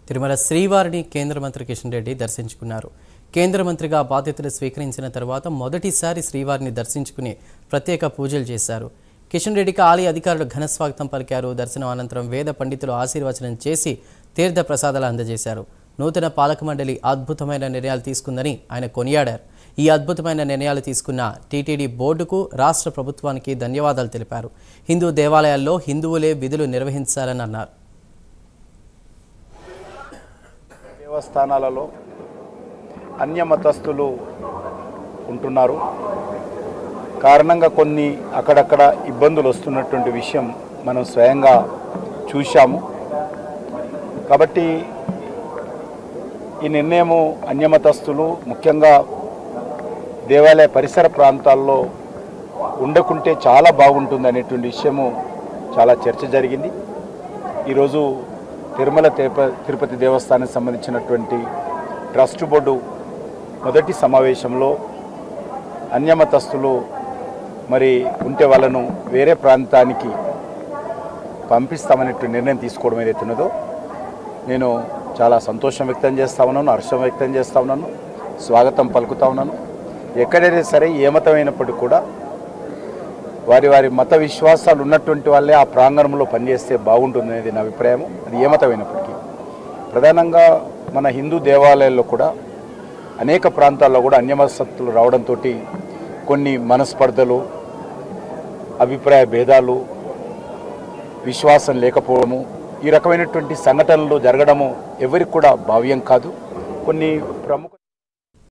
తిరుమల శ్రీవారిని కేంద్ర మంత్రి కిషన్ రెడ్డి దర్శించుకున్నారు. కేంద్ర మంత్రిగా బాధ్యతలు స్వీకరించిన తర్వాత మొదటిసారి శ్రీవారిని దర్శించుకుని ప్రత్యేక పూజలు చేశారు. కిషన్ రెడ్డికి ఆలయ అధికారులు ఘనస్వాగతం పలికారు. దర్శనం అనంతరం వేద పండితులు ఆశీర్వచనం చేసి తీర్థ ప్రసాదాలు అందజేశారు. నూతన పాలక మండలి అద్భుతమైన నిర్ణయాలు తీసుకుందని ఆయన కొనియాడారు. ఈ అద్భుతమైన నిర్ణయాలు తీసుకున్న టీటీడీ బోర్డుకు, రాష్ట్ర ప్రభుత్వానికి ధన్యవాదాలు తెలిపారు. హిందూ దేవాలయాల్లో హిందువులే విధులు నిర్వహించాలని అన్నారు. దేవస్థానాలలో అన్య మతస్థులు ఉంటున్నారు. కారణంగా కొన్ని అక్కడక్కడ ఇబ్బందులు వస్తున్నటువంటి విషయం మనం స్వయంగా చూశాము. కాబట్టి ఈ నిర్ణయము అన్యమతస్థులు ముఖ్యంగా దేవాలయ పరిసర ప్రాంతాల్లో ఉండకుంటే చాలా బాగుంటుంది అనేటువంటి విషయము చాలా చర్చ జరిగింది. ఈరోజు తిరుమల తిరుపతి దేవస్థానానికి సంబంధించినటువంటి ట్రస్ట్ బోర్డు మొదటి సమావేశంలో అన్యమతస్థులు మరి ఉంటే వాళ్ళను వేరే ప్రాంతానికి పంపిస్తామనేటువంటి నిర్ణయం తీసుకోవడం ఏదైతే ఉన్నదో నేను చాలా సంతోషం వ్యక్తం చేస్తూ ఉన్నాను, హర్షం వ్యక్తం చేస్తూ ఉన్నాను, స్వాగతం పలుకుతూ ఉన్నాను. ఎక్కడైనా సరే ఏ మతమైనప్పటికీ కూడా వారి వారి మత విశ్వాసాలు ఉన్నటువంటి వాళ్ళే ఆ ప్రాంగణంలో పనిచేస్తే బాగుంటుంది అనేది నా అభిప్రాయం. అది ఏ మతమైనప్పటికీ ప్రధానంగా మన హిందూ దేవాలయాల్లో కూడా అనేక ప్రాంతాల్లో కూడా అన్యమతస్థులు రావడంతో కొన్ని మనస్పర్ధలు, అభిప్రాయ భేదాలు, విశ్వాసం లేకపోవడము, ఈ రకమైనటువంటి సంఘటనలు జరగడము ఎవరికి కూడా భావ్యం కాదు. కొన్ని ప్రముఖ